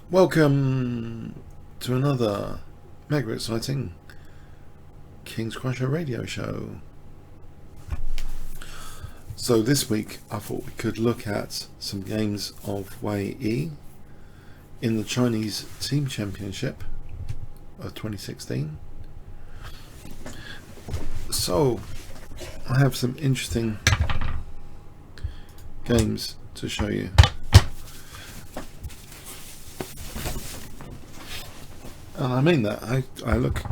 Welcome to another mega exciting Kingscrusher radio show. So this week I thought we could look at some games of Wei Yi in the Chinese Team Championship of 2016. So I have some interesting games to show you. And I mean that. I look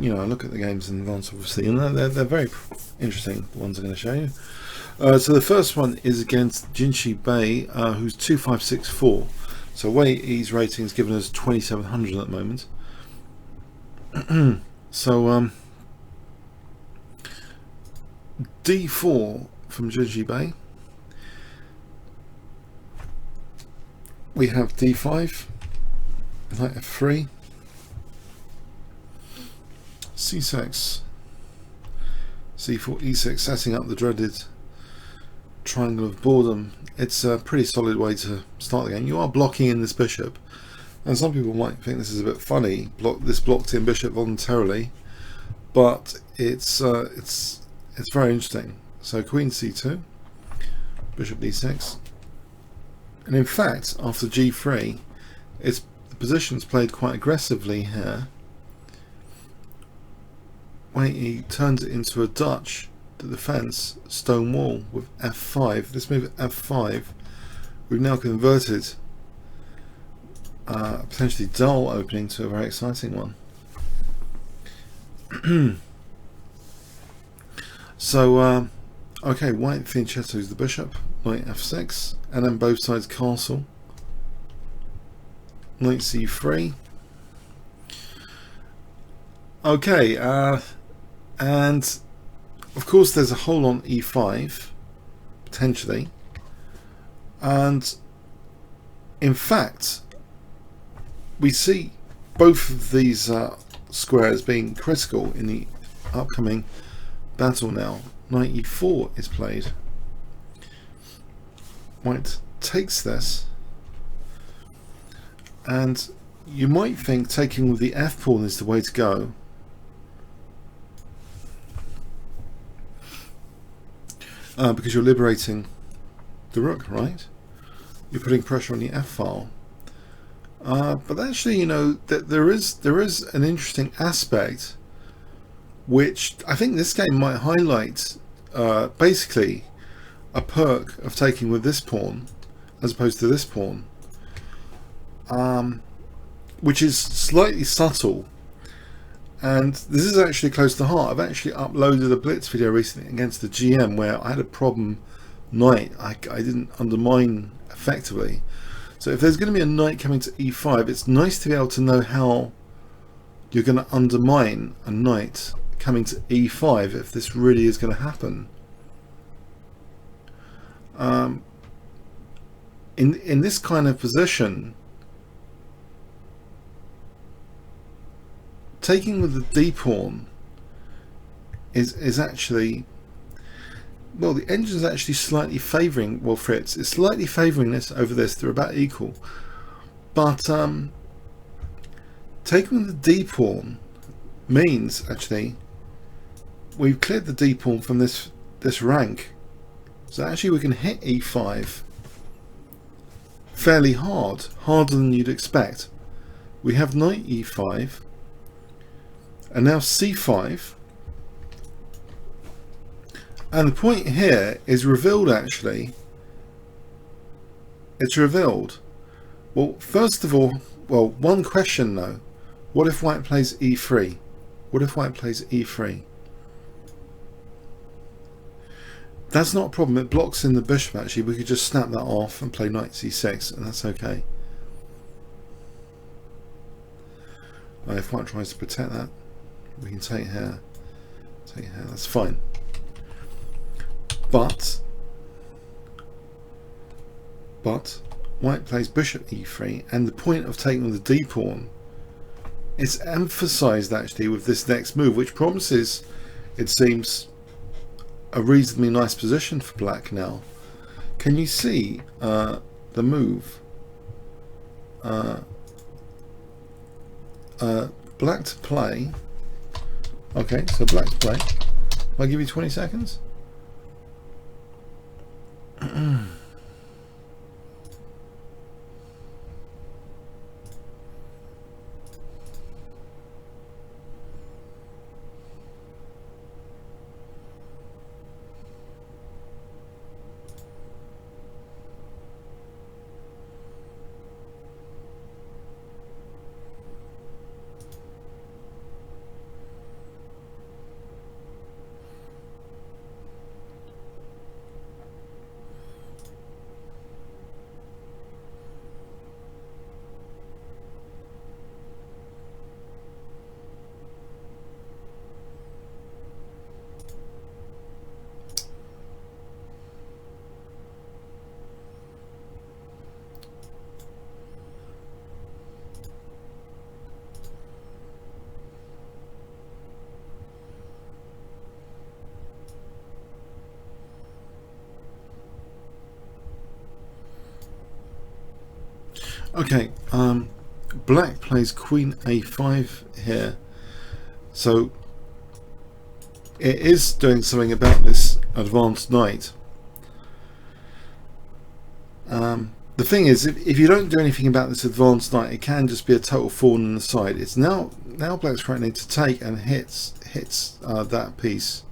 at the games in advance, obviously, and they're very interesting. The ones I'm going to show you. So the first one is against Jinshi Bei, who's 2564. So Wei Yi's rating is given as 2700 at the moment. So D4 from Jinshi Bei. We have D5, knight F3. C6, C4, E6, setting up the dreaded triangle of boredom. It's a pretty solid way to start the game. You are blocking in this bishop, and some people might think this is a bit funny. This blocked in bishop voluntarily, but it's very interesting. So Queen C2, Bishop D6, and in fact after G3, the position's played quite aggressively here. Wei Yi turns it into a Dutch defense stone wall with F5. This move at F5, we've now converted a potentially dull opening to a very exciting one. So, okay, white fianchettos the bishop, knight F6, and then both sides castle. Knight C3. Okay, and of course there's a hole on E5 potentially, and in fact we see both of these squares being critical in the upcoming battle now. Knight E4 is played. White takes this, and you might think taking with the F pawn is the way to go. Because you're liberating the rook, right? You're putting pressure on the F file. But actually, you know, that there is an interesting aspect which I think this game might highlight. Basically, a perk of taking with this pawn as opposed to this pawn, which is slightly subtle. And this is actually close to heart. I've actually uploaded a Blitz video recently against the GM where I had a problem knight. I didn't undermine effectively. So if there's going to be a knight coming to E5, it's nice to be able to know how you're going to undermine a knight coming to E5 if this really is going to happen. In this kind of position, taking with the D pawn is actually, well, the engine is actually slightly favouring, well, Fritz, it's slightly favouring this over this. They're about equal, but taking with the D pawn means actually we've cleared the D pawn from this rank, so actually we can hit E5 fairly hard, harder than you'd expect. We have knight E5. And now C5, and the point here is revealed actually. It's revealed. Well, first of all, one question though. What if white plays E3? What if white plays E3? That's not a problem. It blocks in the bishop actually. We could just snap that off and play knight C6 and that's okay. If white tries to protect that, we can take here, that's fine. But white plays bishop E3, and the point of taking the D pawn is emphasized actually with this next move, which promises, it seems, a reasonably nice position for black now. Can you see the move? black to play. Okay, so black to play. I'll give you 20 seconds. Okay, black plays queen a5 here, so it is doing something about this advanced knight. The thing is, if you don't do anything about this advanced knight, it can just be a total thorn in the side. It's now black's threatening to take and hits that piece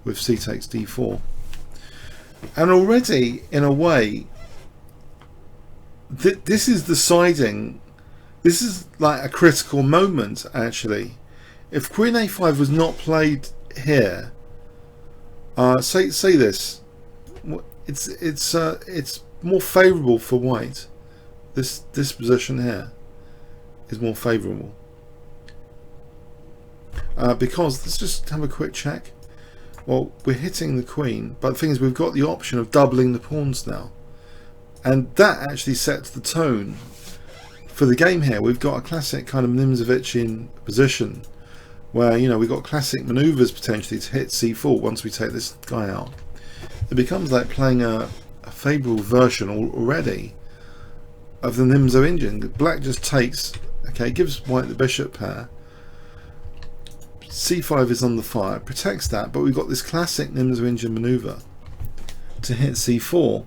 with c takes d4, and already in a way this is deciding. This is like a critical moment actually. If queen a5 was not played here, say this, it's more favourable for white. This position here is more favourable because let's just have a quick check. Well, we're hitting the queen, but the thing is, we've got the option of doubling the pawns now. And that actually sets the tone for the game here. We've got a classic kind of Nimzovic'ian position where, you know, we've got classic manoeuvres potentially to hit c4 once we take this guy out. It becomes like playing a favourable version already of the Nimzo-Indian. Black just takes, okay, gives white the bishop pair. c5 is on the fire, protects that, but we've got this classic Nimzo-Indian manoeuvre to hit c4.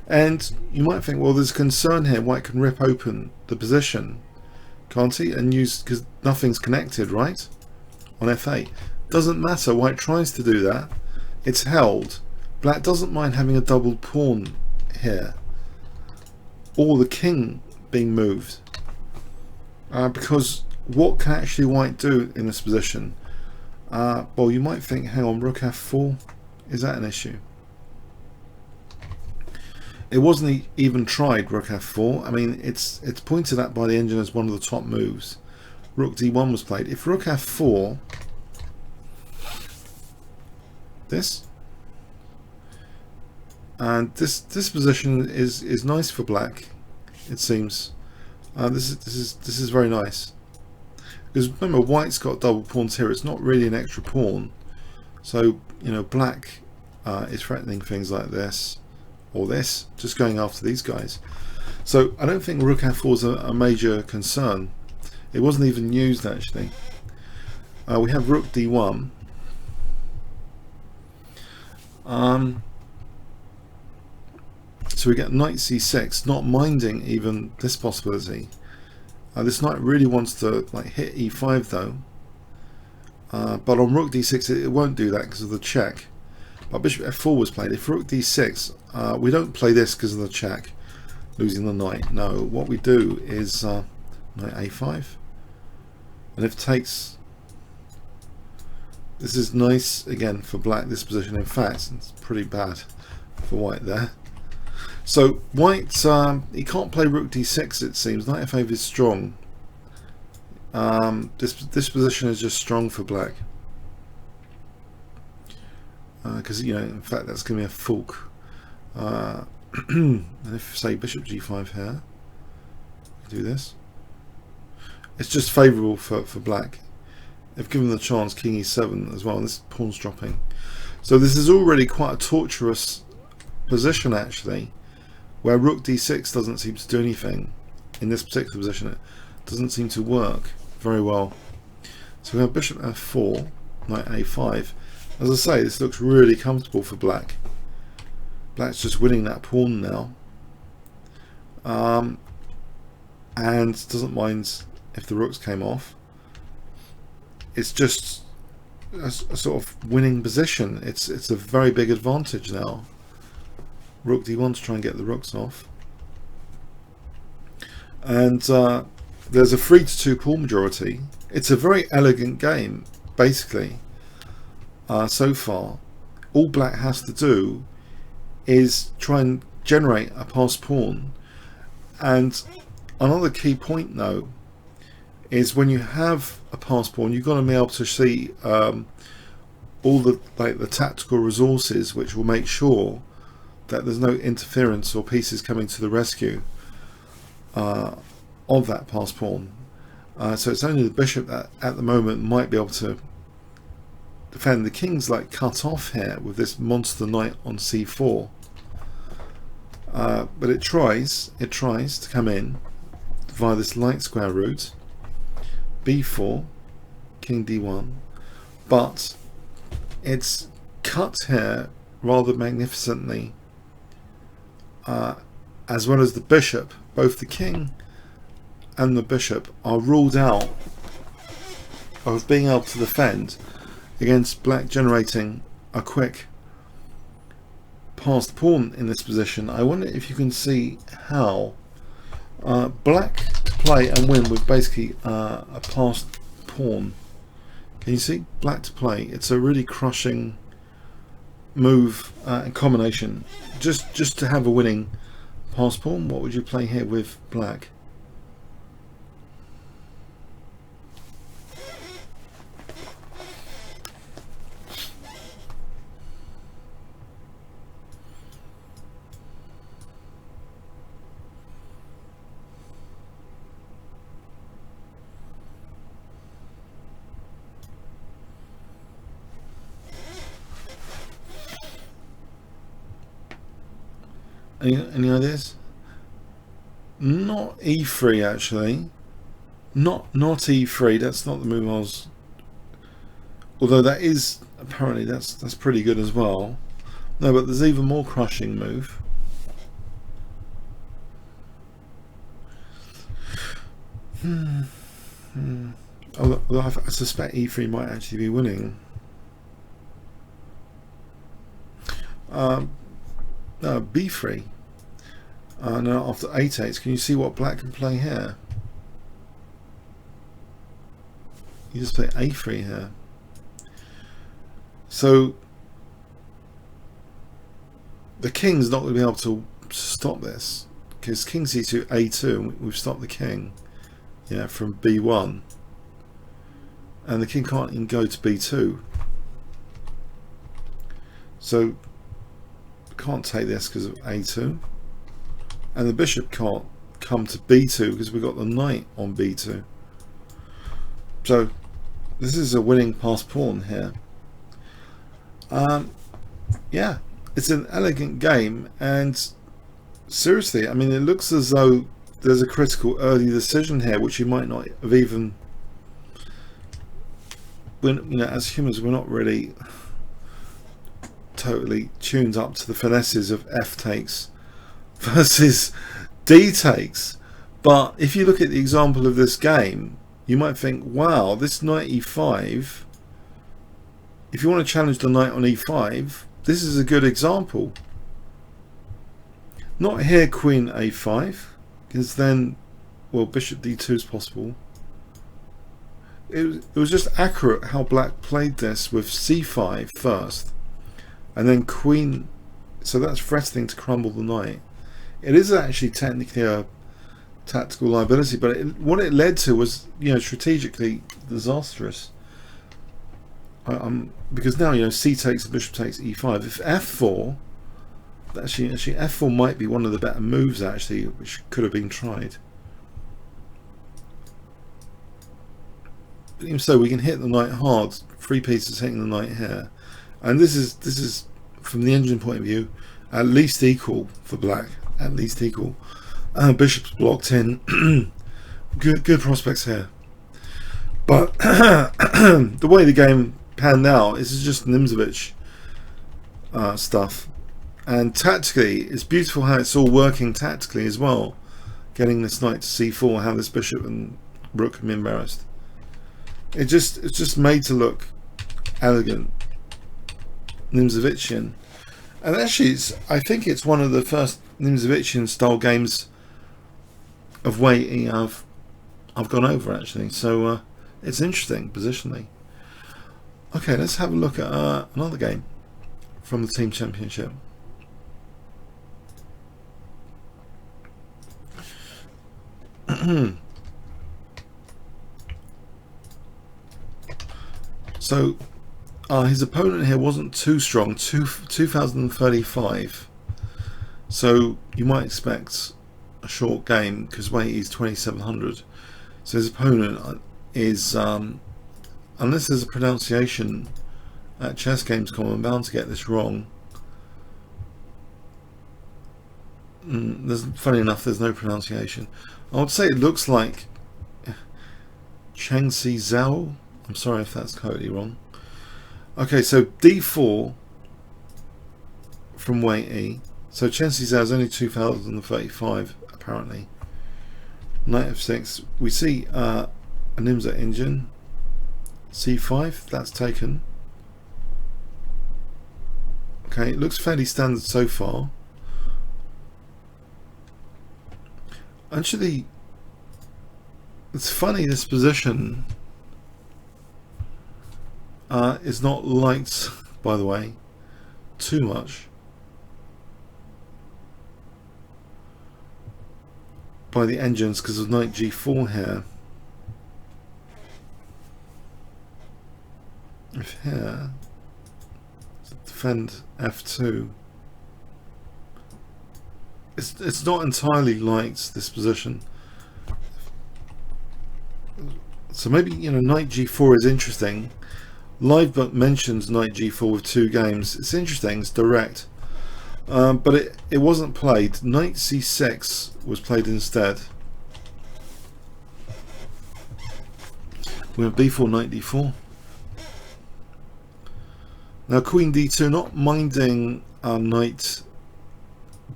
And you might think, well, there's a concern here. White can rip open the position, can't he? And use, because nothing's connected, right? On f8. Doesn't matter. White tries to do that. It's held. Black doesn't mind having a double pawn here, or the king being moved. Because what can actually white do in this position? Well, you might think, hang on, rook f4. Is that an issue? It wasn't even tried, rook f4. I mean, it's pointed at by the engine as one of the top moves. Rook d1 was played. If rook f4, this, and this position is nice for black. It seems this is very nice, because remember, white's got double pawns here. It's not really an extra pawn, so you know, black is threatening things like this. Or this, just going after these guys. So I don't think rook f4 is a major concern. It wasn't even used actually. We have rook d1. So we get knight c6, not minding even this possibility. This knight really wants to like hit e5 though. But on rook d6 it won't do that because of the check. But bishop f4 was played. If rook d6, we don't play this because of the check, losing the knight. No, what we do is knight a5, and if takes, this is nice again for black. This position, in fact, it's pretty bad for white there. So white, he can't play rook d6. It seems knight f8 is strong. This position is just strong for black. Because you know, in fact, that's going to be a fork. And if say bishop g5 here, do this. It's just favourable for black. If given the chance, king e7 as well. And this pawn's dropping, so this is already quite a torturous position actually, where rook d6 doesn't seem to do anything in this particular position. It doesn't seem to work very well. So we have bishop f4, knight a5. As I say, this looks really comfortable for black. Black's just winning that pawn now, and doesn't mind if the rooks came off. It's just a sort of winning position. It's a very big advantage now. Rook d1 to try and get the rooks off, and there's a 3-2 pawn majority. It's a very elegant game, basically. So far, all black has to do is try and generate a passed pawn. And another key point, though, is when you have a passed pawn, you've got to be able to see all the tactical resources which will make sure that there's no interference or pieces coming to the rescue of that passed pawn. So it's only the bishop that at the moment might be able to defend. The king's like cut off here with this monster knight on c4, but it tries to come in via this light square route, b4, king d1, but it's cut here rather magnificently, as well as the bishop. Both the king and the bishop are ruled out of being able to defend against black generating a quick passed pawn in this position. I wonder if you can see how black to play and win with basically a passed pawn. Can you see? Black to play. It's a really crushing move and combination. Just to have a winning passed pawn. What would you play here with black? Any ideas? Not e3 actually. Not e3. That's not the move I was. Although that is apparently that's pretty good as well. No, but there's even more crushing move. Although I suspect e3 might actually be winning. No, b3. Now after 8-8, can you see what black can play here? You just play a3 here. So the king's not going to be able to stop this, because king c2, a2, and we've stopped the king, yeah, from b1, and the king can't even go to b2. So can't take this because of a2, and the bishop can't come to b2 because we've got the knight on b2. So this is a winning passed pawn here. Yeah, it's an elegant game, and seriously, I mean, it looks as though there's a critical early decision here which you might not have even, when, you know, as humans we're not really totally tuned up to the finesses of f takes versus d takes. But if you look at the example of this game, you might think, wow, this knight e5, if you want to challenge the knight on e5, this is a good example. Not here queen a5, because then, well, bishop d2 is possible. It was just accurate how black played this with c5 first, and then queen, so that's threatening to crumble the knight. It is actually technically a tactical liability, but what it led to was, you know, strategically disastrous. Because now, you know, c takes, bishop takes e5. If f4, actually f4 might be one of the better moves actually, which could have been tried. But even so, we can hit the knight hard. 3 pieces hitting the knight here, and this is from the engine point of view at least equal for black. At least equal. Bishop's blocked in. Good prospects here. But the way the game panned out, this is just Nimzovich stuff. And tactically, it's beautiful how it's all working tactically as well. Getting this knight to c4, how this bishop and rook can be embarrassed. It's just made to look elegant, Nimzovichian. And actually, I think it's one of the first Nimzovichian style games of weight E I've gone over actually. So it's interesting positionally. Okay, let's have a look at another game from the team championship. So his opponent here wasn't too strong, 2035. So you might expect a short game because weight is 2700. So his opponent is, unless there's a pronunciation at Chess Games.com, I'm bound to get this wrong. Funny enough, there's no pronunciation. I would say it looks like Changxi Zhao. I'm sorry if that's totally wrong. Okay, so d4 from weight E. So Changxi Zhao is only 2035 apparently. Knight f6. We see a Nimzo engine. c5. That's taken. Okay, it looks fairly standard so far. Actually, it's funny, this position is not liked, by the way, too much by the engines because of knight g4 here. If here, defend f2. It's not entirely liked, this position. So maybe, you know, knight g4 is interesting. Livebook mentions knight g4 with 2 games. It's interesting, it's direct. But it wasn't played. Knight c6 was played instead. We have b4, knight d4. Now queen d2, not minding knight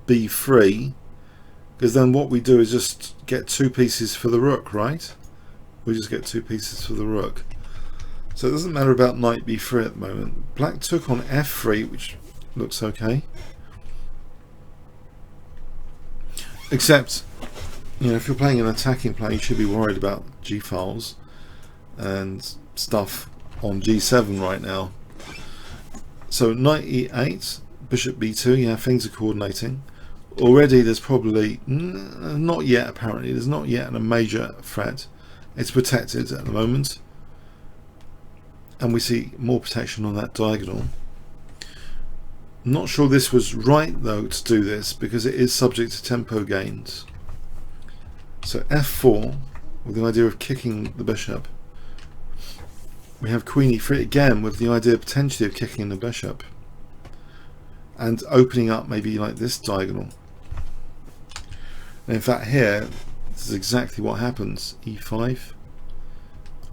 b3, because then what we do is just get 2 pieces for the rook, right? We just get 2 pieces for the rook. So it doesn't matter about knight b3 at the moment. Black took on f3, which looks okay. Except, you know, if you're playing an attacking play, you should be worried about g-files and stuff on g7 right now. So knight e8, bishop b2, yeah, things are coordinating. Already there's probably, not yet apparently, there's not yet a major threat. It's protected at the moment. And we see more protection on that diagonal. I'm not sure this was right though to do this because it is subject to tempo gains. So f4 with the idea of kicking the bishop. We have queen e3 again with the idea potentially of kicking the bishop and opening up maybe like this diagonal. And in fact here, this is exactly what happens. e5.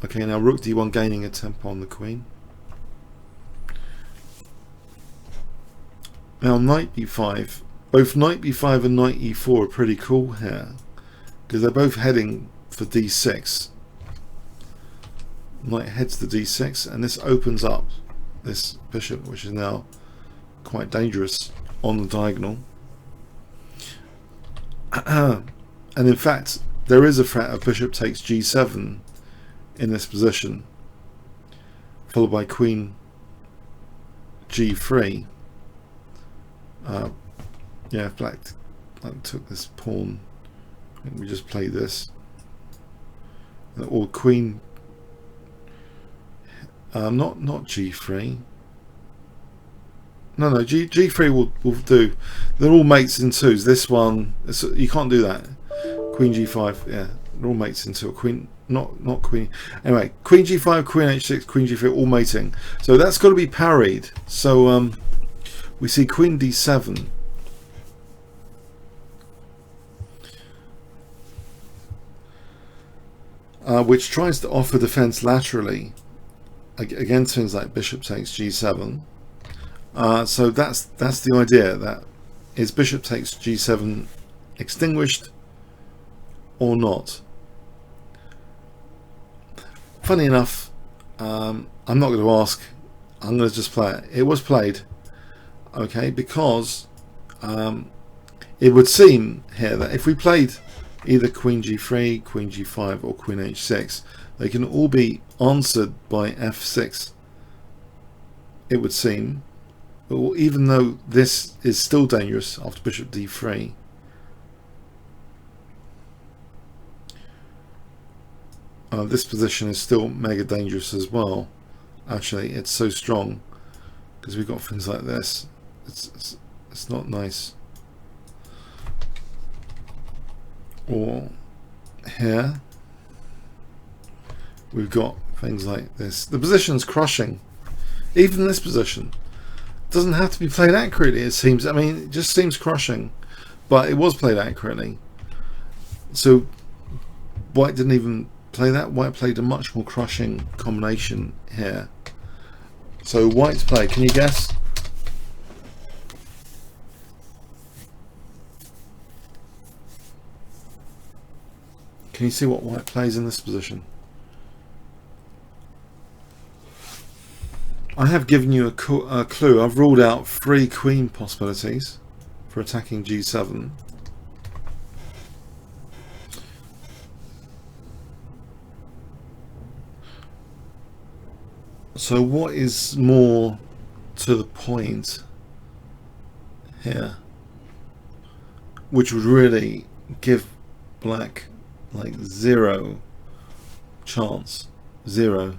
Okay, now rook d1 gaining a tempo on the queen. Now knight b5. Both knight b5 and knight e4 are pretty cool here because they're both heading for d6. Knight heads to d6 and this opens up this bishop, which is now quite dangerous on the diagonal. And in fact there is a threat of bishop takes g7 in this position, followed by queen g3. Yeah, if black took this pawn, I think we just play this, or queen, not g3. No, g3 will do. They're all mates in twos. This one, you can't do that. Queen g5, yeah, they're all mates in two. Queen, not queen. Anyway, queen g5, queen h6, queen g3, all mating. So that's got to be parried. So we see queen d7. which tries to offer defense laterally against things like bishop takes g7. So that's the idea. That is, bishop takes g7 extinguished or not? Funny enough, I'm not going to ask. I'm going to just play it. It was played, okay, because it would seem here that if we played either queen g3, queen g5 or queen h6, they can all be answered by f6, it would seem. But even though this is still dangerous after bishop d3, this position is still mega dangerous as well. Actually, it's so strong because we've got things like this. It's not nice. Or here we've got things like this. The position's crushing. Even this position doesn't have to be played accurately, it seems. I mean, it just seems crushing, but it was played accurately. So white didn't even play that. White played a much more crushing combination here. So white's play, can you guess? Can you see what white plays in this position? I have given you a clue. I've ruled out 3 queen possibilities for attacking g7. So what is more to the point here, which would really give black like 0 chance? 0.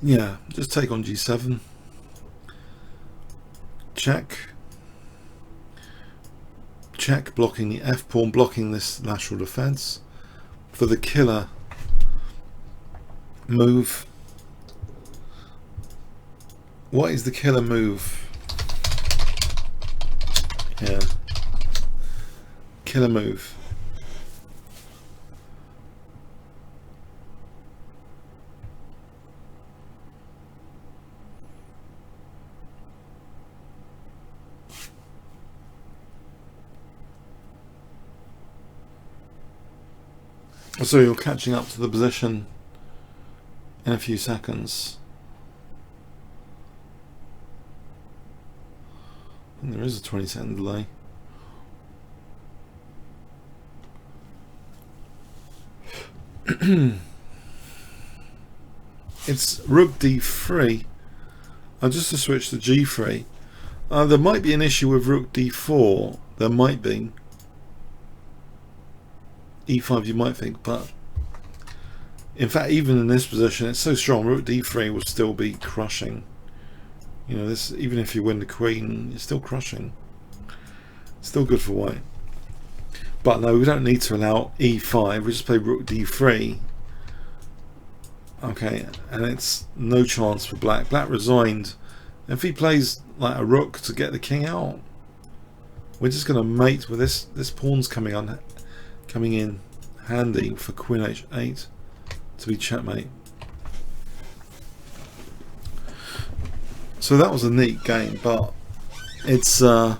Yeah, just take on g7, check, blocking the f pawn, blocking this lateral defense for the killer move. What is the killer move here? Killer move. So you're catching up to the position in a few seconds. And there is a 20-second delay. It's rook d3. Just to switch to g3. There might be an issue with rook d4. There might be. e5 you might think, but in fact even in this position it's so strong, rook d3 will still be crushing. You know, this, even if you win the queen, you're still crushing. It's still good for white. But no, we don't need to allow e5, we just play rook d3. Okay, and it's no chance for black. Black resigned. If he plays like a rook to get the king out, we're just going to mate with this. This pawn's coming in handy for queen h8 to be checkmate. So that was a neat game, but it's a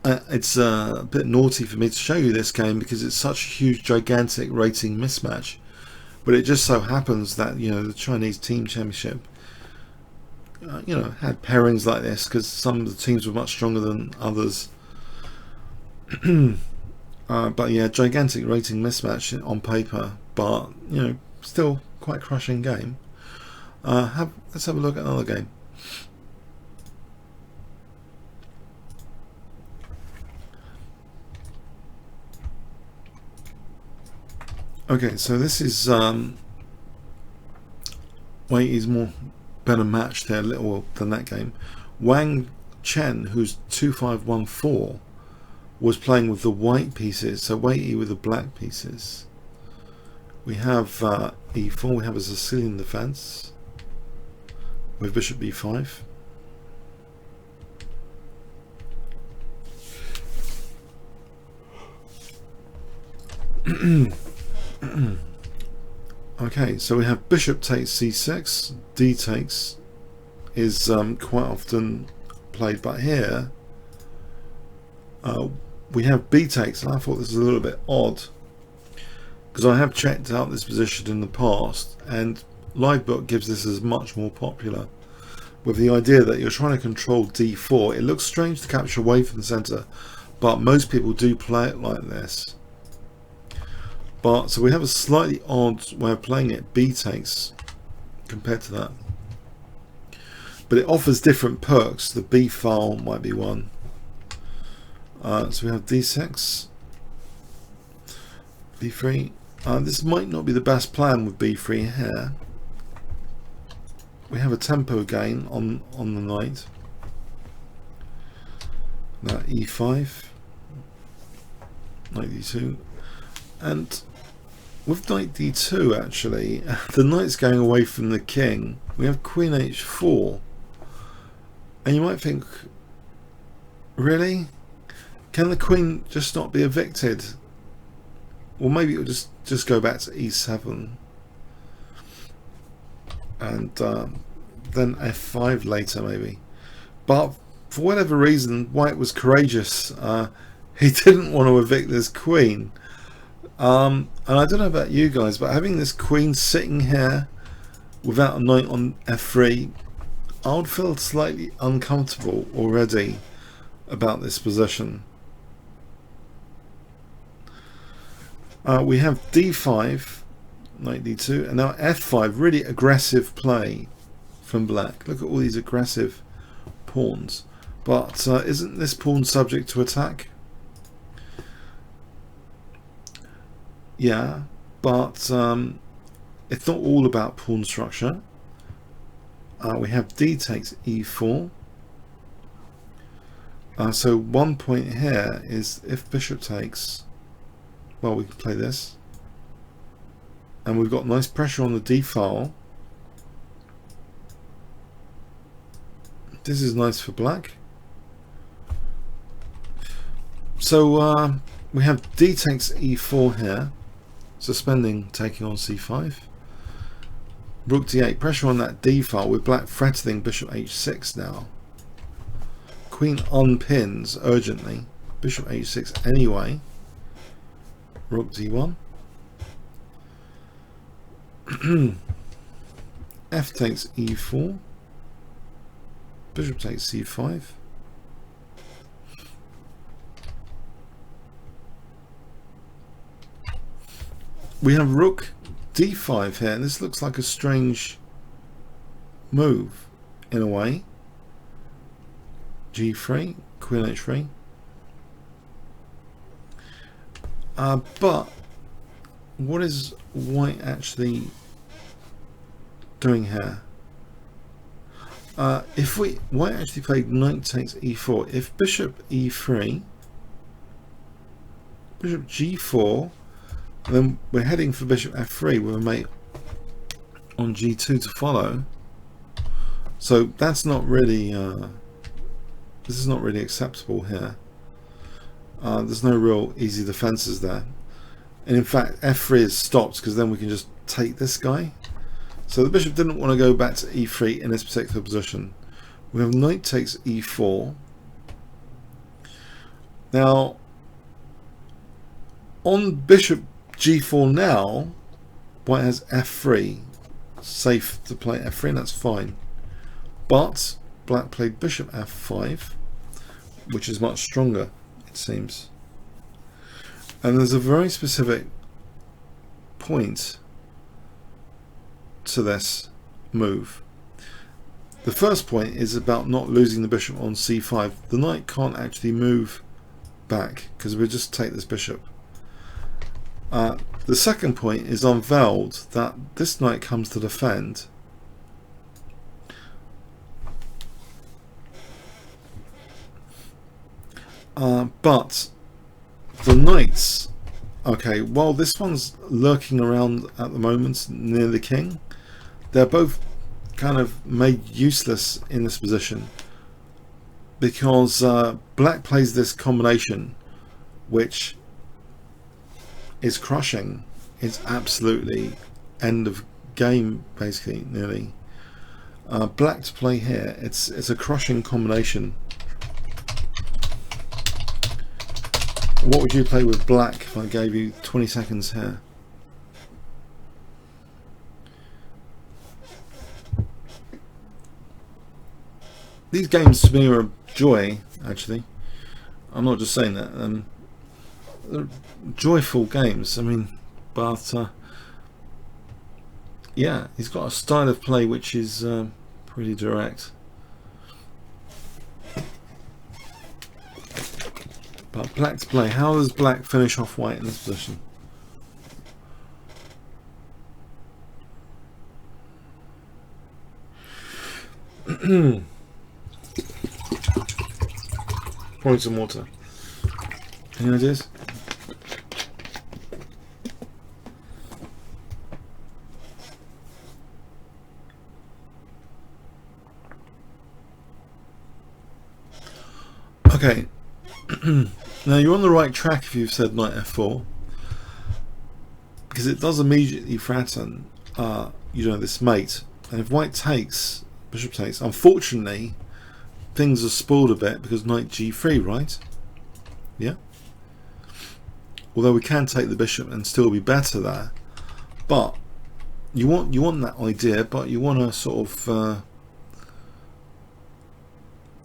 bit naughty for me to show you this game because it's such a huge, gigantic rating mismatch. But it just so happens that, you know, the Chinese team championship, you know, had pairings like this because some of the teams were much stronger than others. But yeah, gigantic rating mismatch on paper, but you know, still quite crushing game. Let's have a look at another game. Okay, so this is Wait, he's better matched here a little than that game. Wang Chen, who's 2514, was playing with the white pieces, so Wei with the black pieces. We have e4, we have a Sicilian defense. with bishop b5. Okay, so we have bishop takes c6, d takes is quite often played, but here we have b takes, and I thought this was a little bit odd because I have checked out this position in the past, and Livebook gives this as much more popular, with the idea that you're trying to control d4. It looks strange to capture away from the center, but most people do play it like this. But so we have a slightly odd way of playing it, b takes, compared to that. But it offers different perks. The b file might be one. So we have d6, b3. This might not be the best plan with b3 here. We have a tempo gain on the knight. Now e5, knight d2, and with knight d2 actually, the knight's going away from the king. We have queen h4, and you might think, really? Can the queen just not be evicted? Well, maybe it'll just go back to e7, and then f5 later maybe. But for whatever reason, White was courageous. He didn't want to evict this queen. And I don't know about you guys, but having this queen sitting here without a knight on f3, I would feel slightly uncomfortable already about this position. We have d5, knight d2, and now f5, really aggressive play from black. Look at all these aggressive pawns. But isn't this pawn subject to attack? Yeah, but it's not all about pawn structure. We have d takes e4. So one point here is if bishop takes, well, we can play this. And we've got nice pressure on the d file. This is nice for black. So we have d takes e4 here, suspending taking on c5. Rook d8, pressure on that d file with black threatening bishop h6 now. Queen unpins urgently. Bishop h6 anyway. Rook d1. F takes e4. Bishop takes c5. We have rook d5 here, and this looks like a strange move in a way. g3, queen h3. But what is White actually doing here? If White actually played knight takes e4, if bishop e3, bishop g4, then we're heading for bishop f3 with a mate on g2 to follow. So that's not really this is not really acceptable here. There's no real easy defenses there, and in fact f3 is stopped because then we can just take this guy. So the bishop didn't want to go back to e3 in this particular position. We have knight takes e4. Now on bishop g4 now, White has f3, safe to play f3, and that's fine. But black played bishop f5, which is much stronger, it seems. And there's a very specific point to this move. The first point is about not losing the bishop on c5. The knight can't actually move back because we'll just take this bishop. The second point is unveiled, that this knight comes to defend. But the knights, okay, while this one's lurking around at the moment near the king, they're both kind of made useless in this position because black plays this combination, which is crushing. It's absolutely end of game, basically, nearly. Black to play here, it's a crushing combination. What would you play with black if I gave you 20 seconds here? These games to me are a joy, actually. I'm not just saying that. They're joyful games, I mean, but yeah, he's got a style of play which is pretty direct. But black to play. How does black finish off white in this position? Pouring some water. Any ideas? Okay. Now you're on the right track if you've said knight f4, because it does immediately threaten this mate, and if white takes, bishop takes, unfortunately things are spoiled a bit because knight g3, right? Yeah, although we can take the bishop and still be better there, but you want that idea, but you want to sort of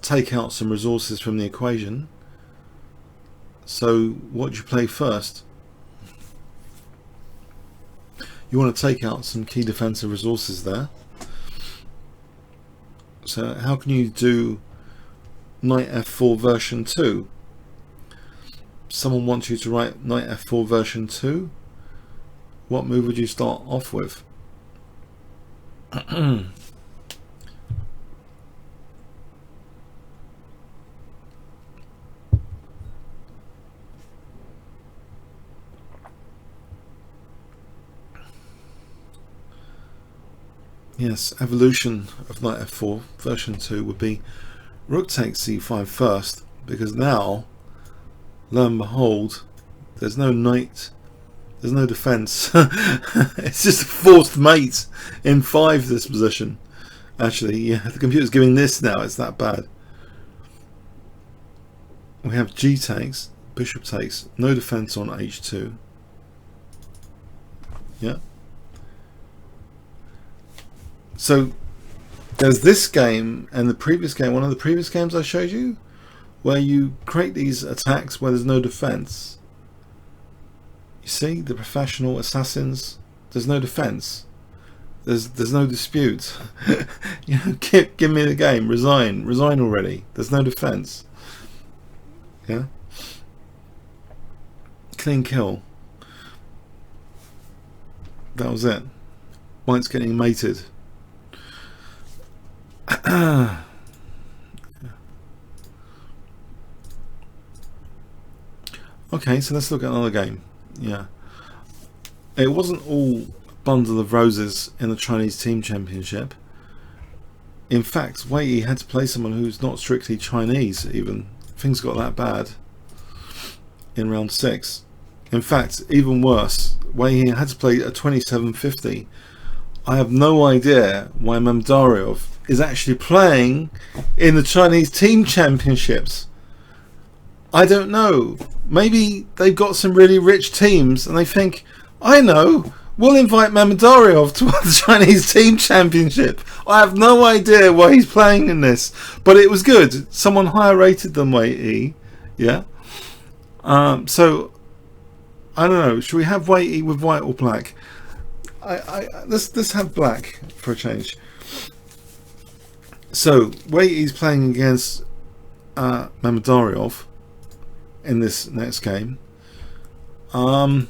take out some resources from the equation. So what do you play first? You want to take out some key defensive resources there. So how can you do knight f4 version 2? Someone wants you to write knight f4 version 2. What move would you start off with? Yes, evolution of knight f4 version 2 would be rook takes c5 first, because now, lo and behold, there's no knight, there's no defense. It's just a forced mate in 5, this position. Actually, yeah, the computer's giving this now, it's that bad. We have g takes, bishop takes, no defense on h2. Yeah. So there's this game and the previous game, one of the previous games I showed you, where you create these attacks where there's no defense. You see, the professional assassins, there's no defense. There's no dispute. You know, give me the game. Resign already. There's no defense. Yeah. Clean kill. That was it. White's getting mated. Okay, so let's look at another game. Yeah, it wasn't all bundle of roses in the Chinese team championship. In fact, Wei Yi had to play someone who's not strictly Chinese. Even things got that bad in round 6. In fact, even worse, Wei Yi had to play a 2750. I have no idea why Mamdaryov is actually playing in the Chinese team championships. I don't know. Maybe they've got some really rich teams and they think, I know, we'll invite Mamdaryov to the Chinese team championship. I have no idea why he's playing in this, but it was good. Someone higher rated than Wei Yi. Yeah. So I don't know. Should we have Wei Yi with white or black? Let's have black for a change. So Wei Yi's playing against Mamdaryov in this next game. So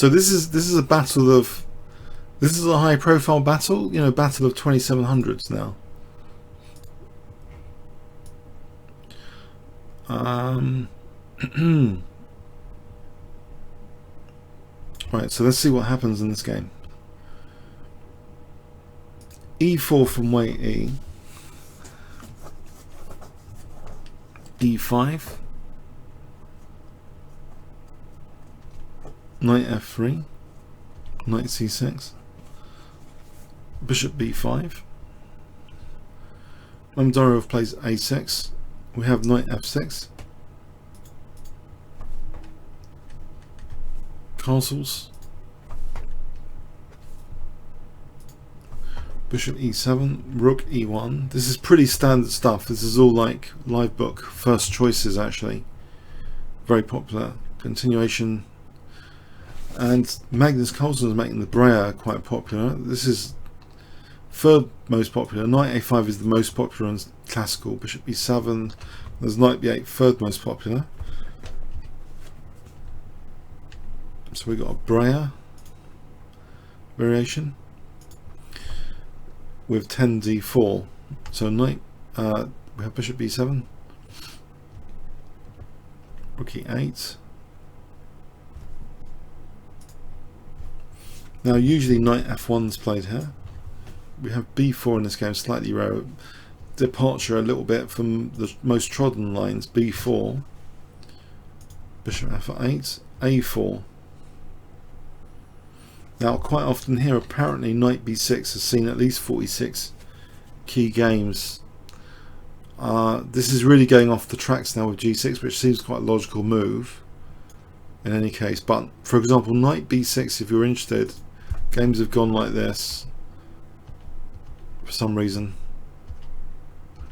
this is a battle of, this is a high profile battle, you know, battle of 2700s now. Right, so let's see what happens in this game. e4 from weight E, e5, knight f3, knight c6, bishop b5. Mamdarov plays a6. We have knight f6, castles, bishop e7, rook e1. This is pretty standard stuff. This is all like live book first choices, actually. Very popular. Continuation. And Magnus Carlsen is making the Breyer quite popular. This is third most popular. Knight a5 is the most popular and classical. Bishop e7. There's knight b8, third most popular. So we got a Breyer variation with 10d4. So knight, we have bishop b7, rook e8. Now usually knight f1 is played here. We have b4 in this game, slightly rare departure a little bit from the most trodden lines. b4, bishop f8, a4. Now quite often here apparently knight b6 has seen at least 46 key games. This is really going off the tracks now with g6, which seems quite a logical move in any case. But for example, knight b6, if you're interested, games have gone like this for some reason,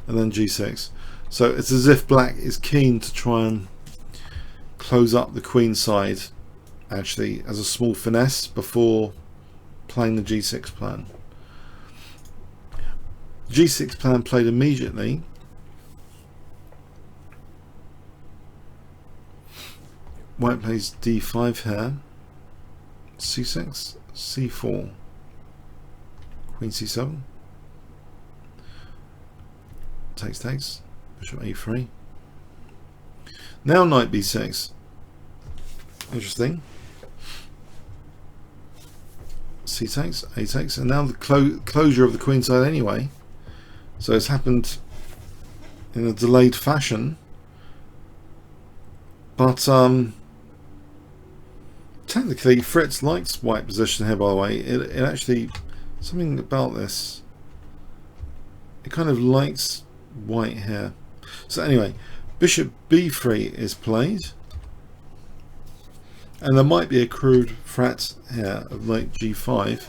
and then g6. So it's as if black is keen to try and close up the queen side, actually, as a small finesse before playing the g6 plan. G6 plan played immediately. White plays d5 here, c6, c4, queen c7, takes, bishop a3. Now knight b6. Interesting. C takes, A takes, and now the closure of the queen side anyway. So it's happened in a delayed fashion. But technically Fritz likes white position here, by the way. It actually, something about this, it kind of likes white here. So anyway, bishop b3 is played. And there might be a crude threat here of knight g5.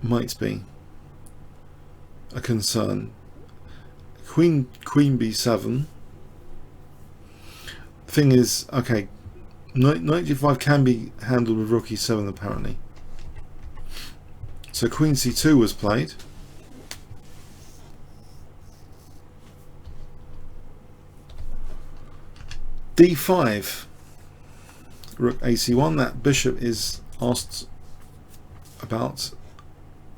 Might be a concern. Queen b7. Thing is, okay, knight g5 can be handled with rook e7 apparently. So queen c2 was played. d5. Rook ac1. That bishop is asked about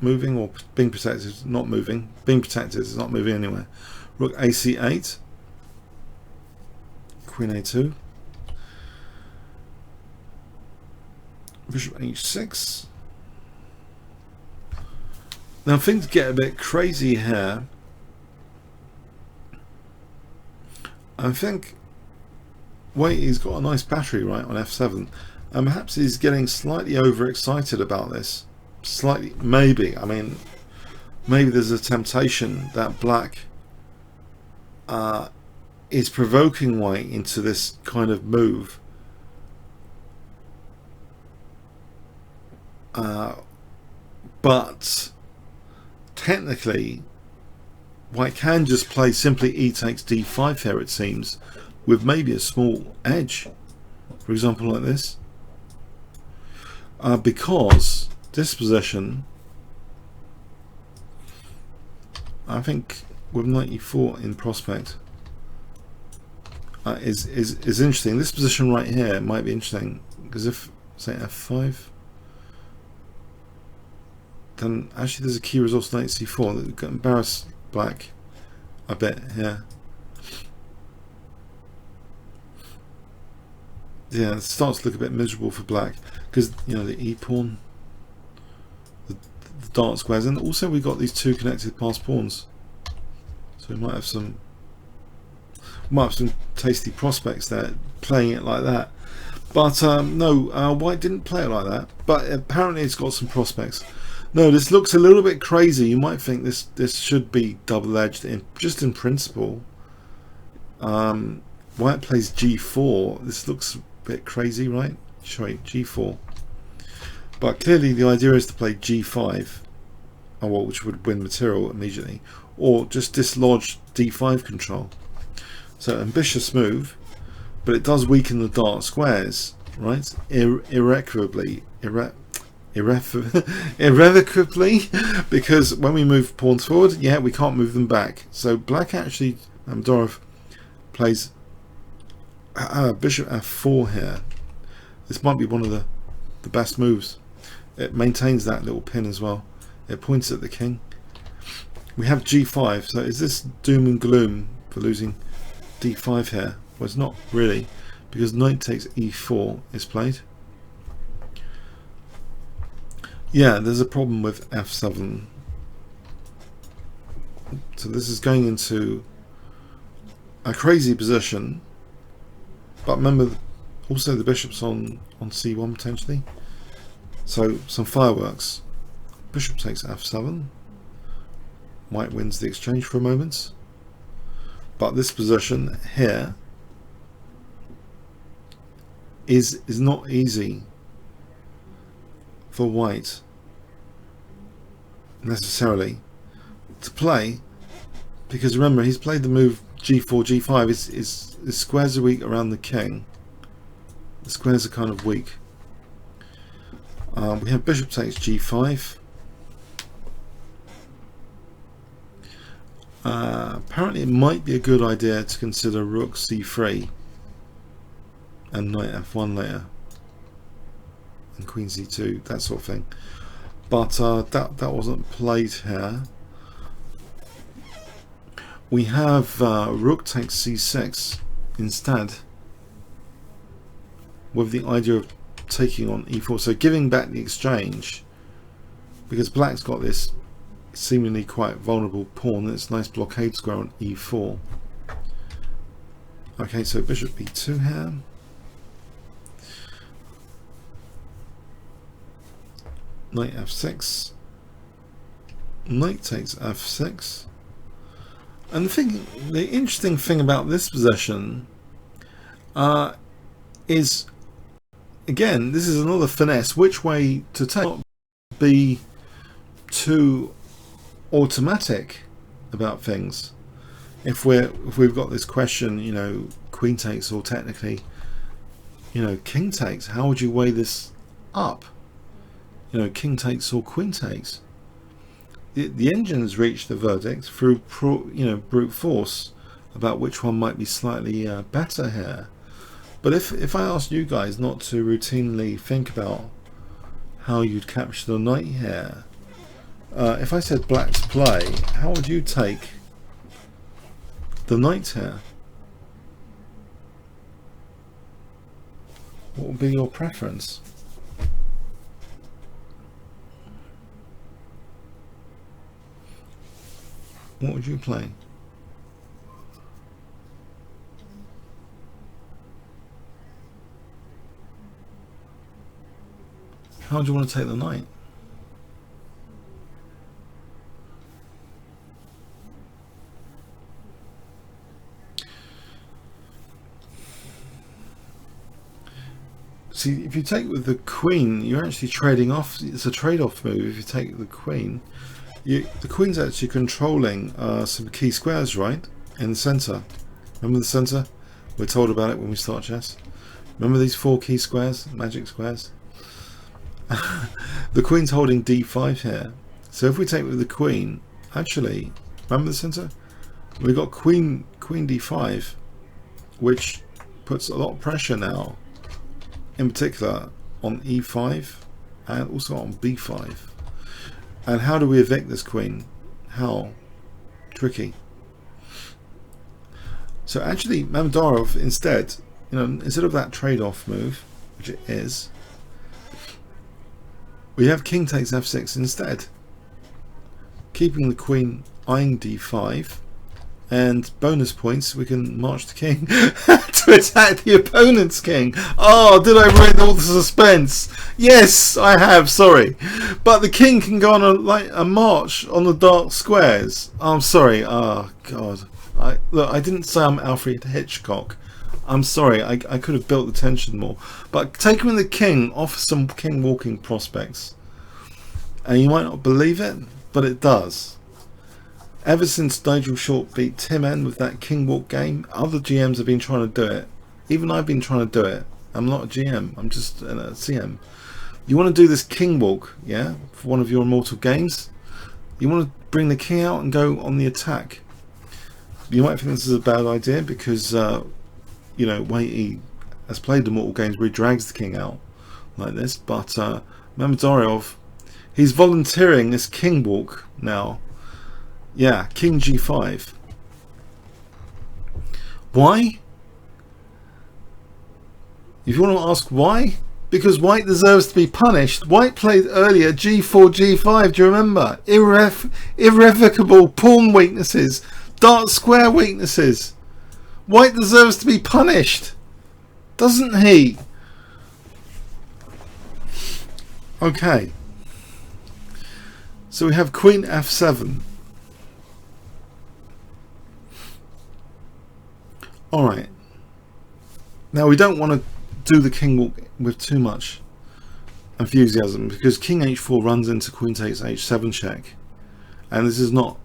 moving or being protected, not moving. Being protected, it's not moving anywhere. Rook ac8. Queen a2. Bishop h6. Now things get a bit crazy here. I think wait, he's got a nice battery right on f7, and perhaps he's getting slightly overexcited about this. Slightly, maybe. I mean, maybe there's a temptation that black is provoking white into this kind of move. But technically, white can just play simply e takes d5 here, it seems, with maybe a small edge, for example, like this, because this position, I think, with knight e4 in prospect, is interesting. This position right here might be interesting, because if, say, f5, then actually there's a key resource knight c4 that could embarrass black a bit here. Yeah, it starts to look a bit miserable for black, because, you know, the e pawn, the dark squares, and also we've got these two connected past pawns, so we might have some tasty prospects there playing it like that. But no, white didn't play it like that, but apparently it's got some prospects. No, this looks a little bit crazy. You might think this should be double-edged just in principle. White plays g4. This looks a bit crazy, right? Sorry, g4. But clearly the idea is to play g5, which would win material immediately, or just dislodge d5 control. So ambitious move, but it does weaken the dark squares, right? Irrevocably, because when we move pawns forward, yeah, we can't move them back. So black actually, Dorov plays bishop f4 here. This might be one of the best moves. It maintains that little pin as well. It points at the king. We have g5, so is this doom and gloom for losing d5 here? Well, it's not really, because knight takes e4 is played. Yeah, there's a problem with f7. So this is going into a crazy position, but remember also the bishop's on c1 potentially, so some fireworks. Bishop takes f7. White wins the exchange for a moment, but this position here is not easy for white necessarily to play, because remember he's played the move g4 g5. His squares are weak around the king. The squares are kind of weak. We have bishop takes g5. Apparently it might be a good idea to consider rook c3 and knight f1 later, and queen c2, that sort of thing, but that wasn't played here. We have rook takes c6 instead, with the idea of taking on e4, so giving back the exchange, because black's got this seemingly quite vulnerable pawn. It's a nice blockade square on e4. Okay, so bishop b2 here. Knight f6. Knight takes f6. And the interesting thing about this position is, again, this is another finesse. Which way to take? Not be too automatic about things. If we've got this question, you know, queen takes, or technically, you know, king takes, how would you weigh this up? You know, king takes or queen takes. The engines reached the verdict through brute force about which one might be slightly better here. But if I asked you guys not to routinely think about how you'd capture the knight here, if I said black to play, how would you take the knight here? What would be your preference? What would you play? How do you want to take the knight? See, if you take with the queen, you're actually trading off. It's a trade-off move. If you take the queen, the queen's actually controlling some key squares, right, in the center. Remember the center? We're told about it when we start chess. Remember these 4 key squares, magic squares? The queen's holding d5 here. So if we take with the queen, actually, remember the center? We've got queen d5, which puts a lot of pressure now, in particular on e5 and also on b5. And how do we evict this queen? How? Tricky. So actually Mamdarov instead, instead of that trade-off move, which it is, we have king takes f6 instead. keeping the queen, eyeing d5, and bonus points, we can march the king to attack the opponent's king. Oh, did I ruin all the suspense? Yes, I have, sorry. But the king can go on a march on the dark squares. Oh, I'm sorry. Oh, God. Look, I didn't say I'm Alfred Hitchcock. I'm sorry, I could have built the tension more. But taking the king offers some king walking prospects. And you might not believe it, but it does. Ever since Nigel Short beat Tim N with that king walk game, other GMs have been trying to do it. Even I've been trying to do it. I'm not a GM, I'm just a CM. You want to do this king walk, yeah, for one of your immortal games? You want to bring the king out and go on the attack. You might think this is a bad idea because, you know, Waity has played immortal games where he drags the king out like this, but Mamedorov, he's volunteering this king walk now. Yeah, king g5. Why? If you want to ask why, because White deserves to be punished. White played earlier g4, g5, do you remember? Irrevocable pawn weaknesses, dark square weaknesses. White deserves to be punished, doesn't he? Okay. So we have queen f7. Alright, now we don't want to do the king walk with too much enthusiasm because king h4 runs into queen takes h7 check, and this is not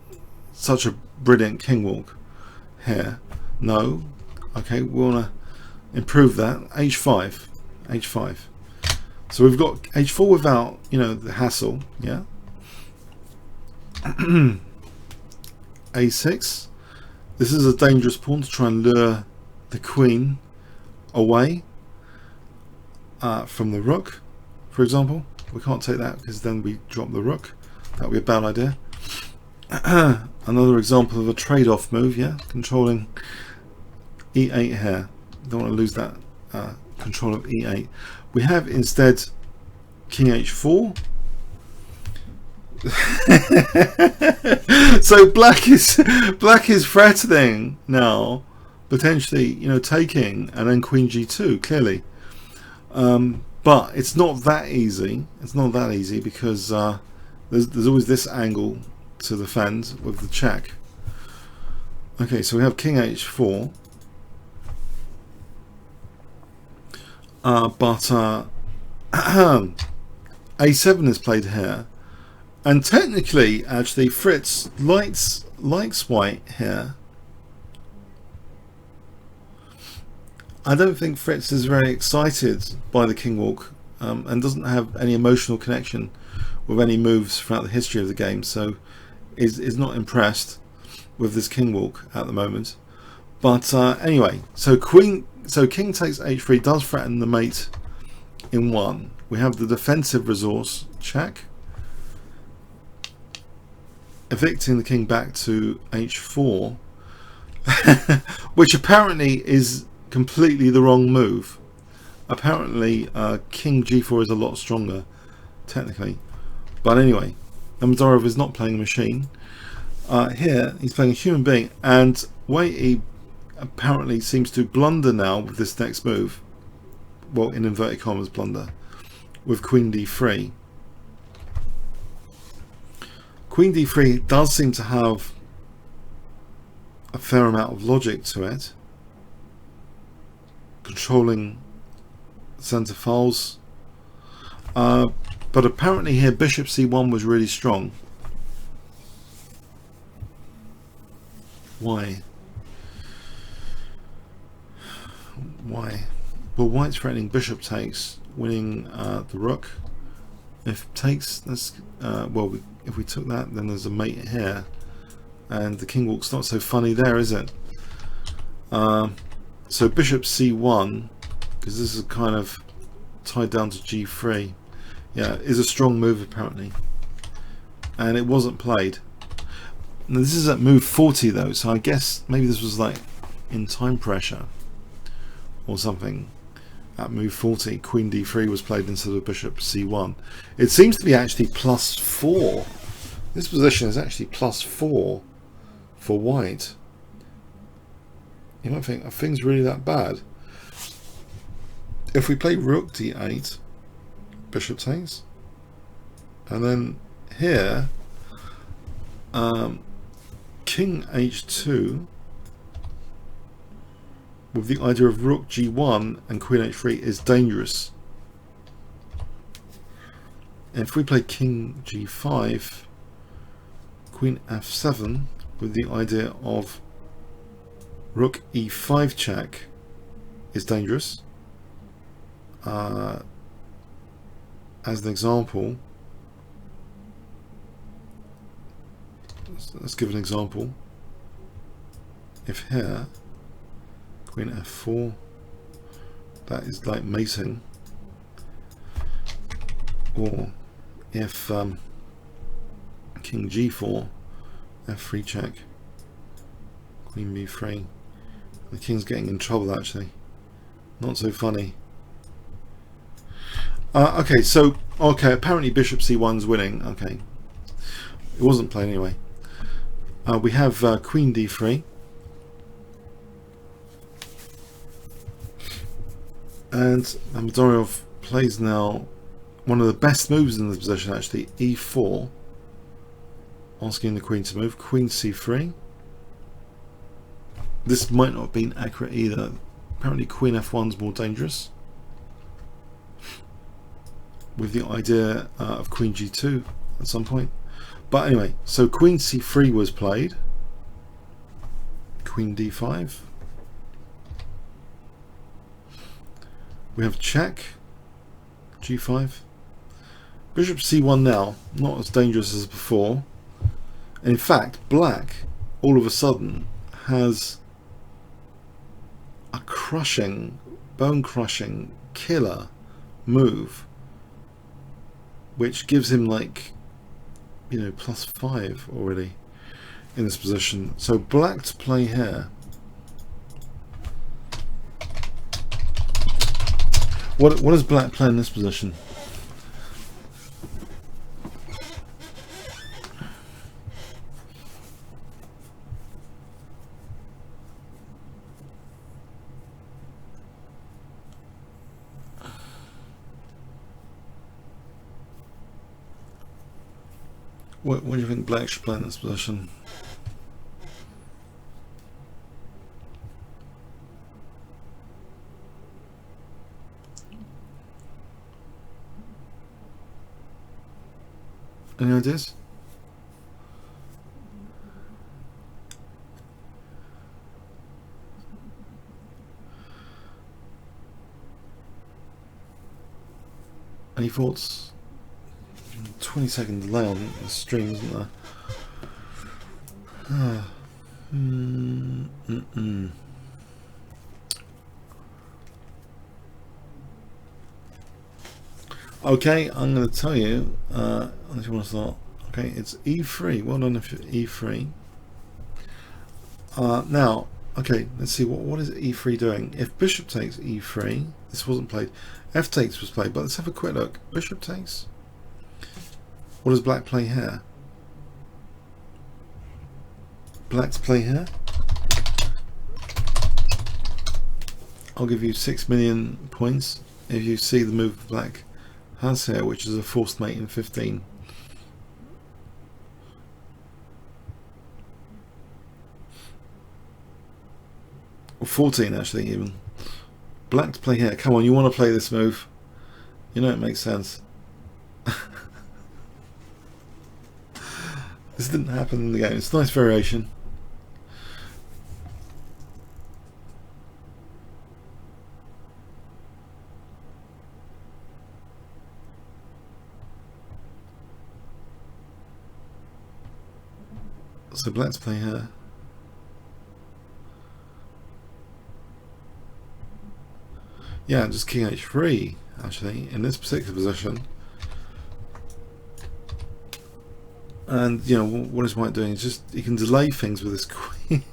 such a brilliant king walk here. No, okay, we want to improve that. h5, h5. So we've got h4 without, you know, the hassle, yeah. a6. This is a dangerous pawn to try and lure the queen away from the rook, for example. We can't take that because then we drop the rook. That would be a bad idea. Another example of a trade-off move, yeah, controlling e8 here. Don't want to lose that control of e8. We have instead king h4. So black is threatening now, potentially, you know, taking, and then queen g2 clearly, but it's not that easy. It's not that easy because there's always this angle to defend with the check. Okay, so we have king h4, but a7 is played here. And technically, actually, Fritz likes White here. I don't think Fritz is very excited by the king walk and doesn't have any emotional connection with any moves throughout the history of the game, so is not impressed with this king walk at the moment. But anyway, so king takes h3 does threaten the mate in one. We have the defensive resource check, evicting the king back to h4, which apparently is completely the wrong move. Apparently king g4 is a lot stronger technically, but anyway, Mamedorov is not playing a machine. Here he's playing a human being, and Waity apparently seems to blunder now with this next move, well, in inverted commas blunder, with queen d3. Queen d3 does seem to have a fair amount of logic to it, controlling centre files, but apparently here bishop c1 was really strong. Why? Well, White's threatening bishop takes, winning the rook. If takes, that's well, if we took that, then there's a mate here, and the king walk's not so funny there, is it? So bishop c1, because this is kind of tied down to g3, yeah, is a strong move apparently, and it wasn't played. Now, this is at move 40 though, so I guess maybe this was like in time pressure or something. At move 40, queen d3 was played instead of bishop c1. It seems to be actually +4 This position is actually +4 for white. You might think, are things really that bad? If we play rook d8, bishop takes, and then here, king h2, with the idea of rook g1 and queen h3 is dangerous. And if we play king g5, queen f7, with the idea of rook e5 check is dangerous. As an example, let's give an example. If here, queen f4, that is like mating. Or if king g4, f3 check, queen b3, the king's getting in trouble actually. Not so funny. Okay, so apparently bishop c1's winning. Okay, it wasn't played anyway. We have queen d3, and Amadorov plays now one of the best moves in this position, actually, e4, asking the queen to move. Queen c3. This might not have been accurate either. Apparently queen f1's more dangerous, with the idea of queen g2 at some point. But anyway, so queen c3 was played. Queen d5. We have check. g5. Bishop c1 now, not as dangerous as before. And in fact, black all of a sudden has a crushing, bone crushing, killer move, which gives him, like, you know, +5 already in this position. So black to play here. What does black play in this position? What do you think black should play in this position? Any ideas? Any thoughts? 20-second delay on the stream, isn't there? Okay, I'm going to tell you, unless you want to start. Okay, it's e3. Well done if you're e3. Now, okay, let's see, what is e3 doing? If bishop takes e3, this wasn't played. F takes was played, but let's have a quick look. Bishop takes. What does black play here? Black's play here. I'll give you 6 million points if you see the move black has here, which is a forced mate in 15. Or 14 actually, even. Black to play here. Come on, you want to play this move. You know it makes sense. This didn't happen in the game. It's a nice variation. So black's play here. Yeah, just king h3 actually in this particular position. And you know what is white doing? Is just he can delay things with his queen.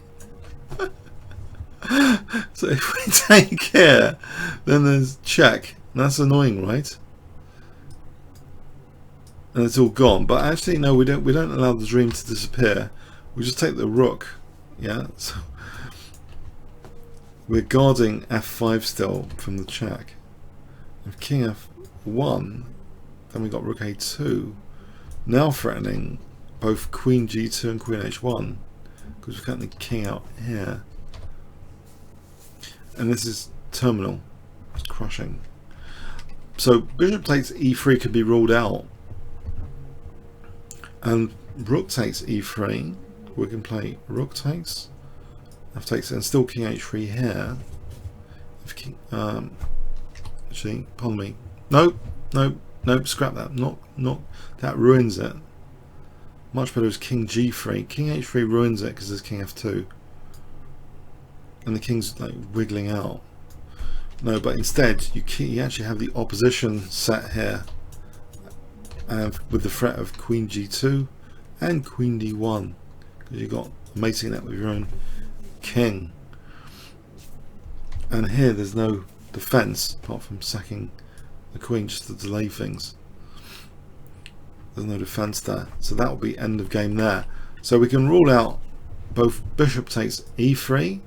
So if we take here, then there's check. And that's annoying, right? and it's all gone. But actually, no, we don't allow the dream to disappear. We just take the rook. Yeah, so we're guarding f5 still from the check. If king f1, then we got rook a2, now threatening both queen g2 and queen h1, because we've got the king out here. And this is terminal, it's crushing. So bishop takes e3 could be ruled out, and rook takes e3. We can play rook takes, f takes, and still king h3 here. If king, actually, pardon me. Nope, scrap that. Not that ruins it. Much better is king g3. King h3 ruins it because there's king f2, and the king's like wiggling out. No, but instead you actually have the opposition set here, with the threat of queen g2 and queen d1, because you got mating that with your own king. And here there's no defense apart from sacking the queen just to delay things. There's no defense there, so that will be end of game there. So we can rule out both bishop takes e3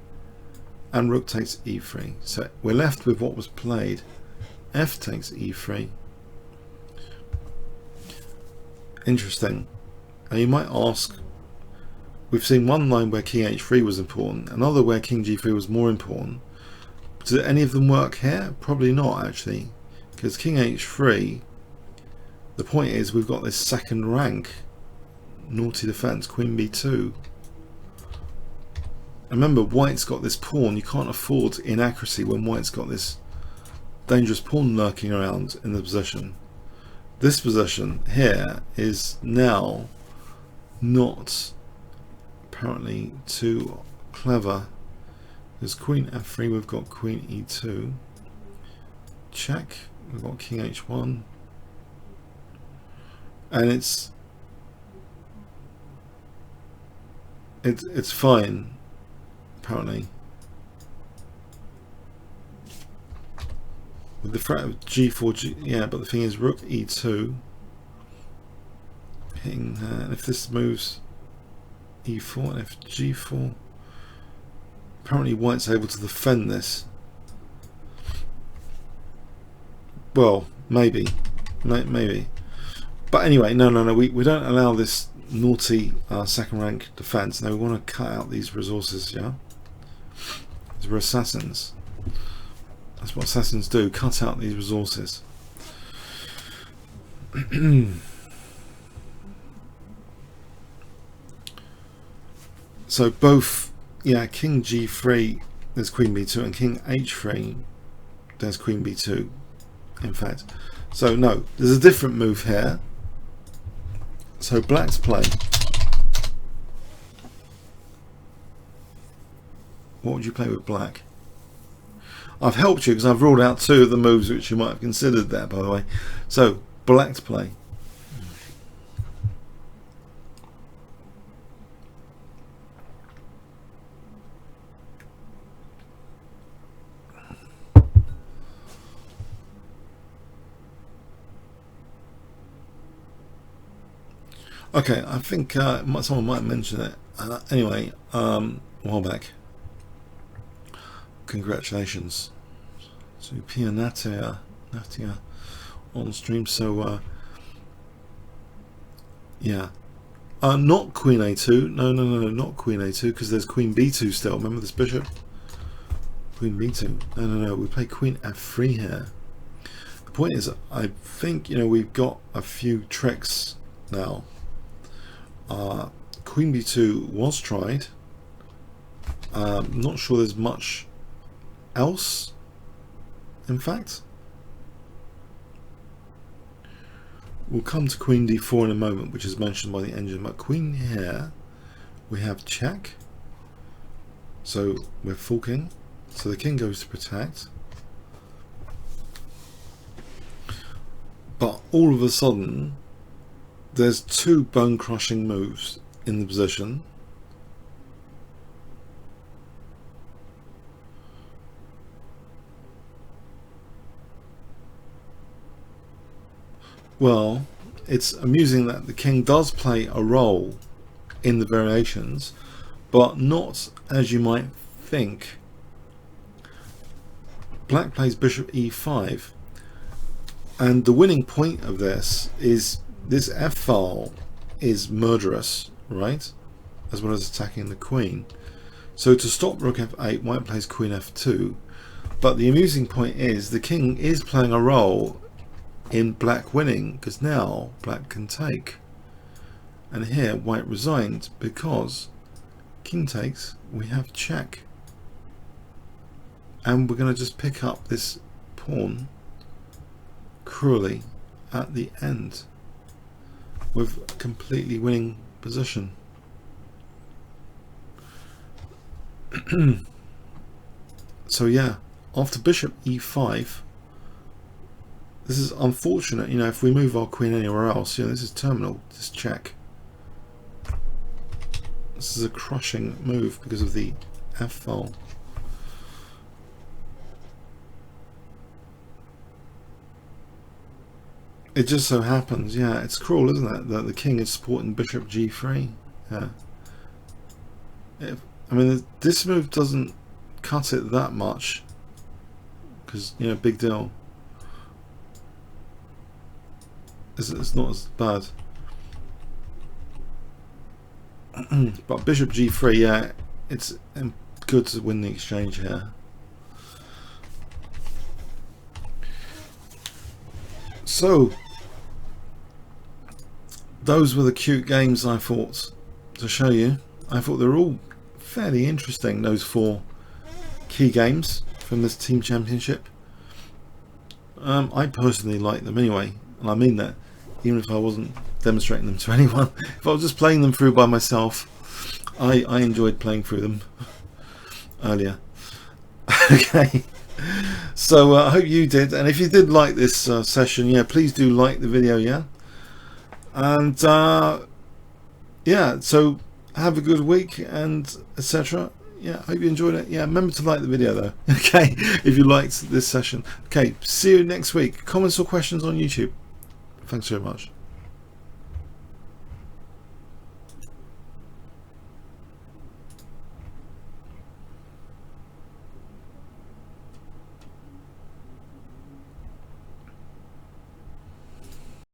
and rook takes e3. So we're left with what was played. F takes e3. Interesting. And you might ask, we've seen one line where king h3 was important, another where king g3 was more important. Do any of them work here? Probably not, actually, because king h3, the point is we've got this second rank naughty defense, queen b2. Remember, white's got this pawn. You can't afford inaccuracy when white's got this dangerous pawn lurking around in the position. This position here is now not apparently too clever. There's queen f3, we've got queen e2. Check, we've got king h1. And it's fine, apparently. With the threat of g4, yeah, but the thing is rook e2. Hitting, and if this moves e4 and if g4, apparently white's able to defend this. Well, maybe. But anyway, no, we don't allow this naughty second rank defense. Now we want to cut out these resources, yeah? These were assassins. That's what assassins do, cut out these resources. So both, yeah, king g3, there's queen b2, and king h3, there's queen b2, in fact. So no, there's a different move here. So black's play. What would you play with black? I've helped you because I've ruled out two of the moves which you might have considered there, by the way. So black's play. Okay, I think someone might mention it. Anyway, a while back. Congratulations to Pia Natia on stream. So yeah, not queen a2. No, not queen a2, because there's queen b2 still. Remember this bishop? Queen b2. No. We play queen f3 here. The point is, I think, you know, we've got a few tricks now. Queen b2 was tried. Not sure there's much else, in fact. We'll come to queen d4 in a moment, which is mentioned by the engine, but queen here, we have check. So we're forking. So the king goes to protect. But all of a sudden, there's two bone crushing moves in the position. Well, it's amusing that the king does play a role in the variations, but not as you might think. Black plays bishop e5, and the winning point of this is this f-file is murderous, right, as well as attacking the queen. So to stop rook f8, white plays queen f2, but the amusing point is the king is playing a role in black winning, because now black can take, and here white resigned because king takes, we have check, and we're going to just pick up this pawn cruelly at the end with a completely winning position. So yeah, after bishop e5, this is unfortunate. You know, if we move our queen anywhere else, you know, this is terminal, this check. This is a crushing move because of the f-file. It just so happens, yeah, it's cruel, isn't it, that the king is supporting bishop g3. Yeah. I mean, this move doesn't cut it that much, because, you know, big deal. It's not as bad. But bishop g3, yeah, it's good to win the exchange here. So those were the cute games I thought to show you. I thought they were all fairly interesting, those 4 key games from this team championship. I personally like them anyway, and I mean that, even if I wasn't demonstrating them to anyone. If I was just playing them through by myself, I enjoyed playing through them earlier. Okay, so I hope you did, and if you did like this session, yeah, please do like the video, yeah, and yeah, so have a good week and etc. Yeah, hope you enjoyed it. Yeah, remember to like the video though. Okay, if you liked this session. Okay, see you next week. Comments or questions on YouTube. Thanks very much.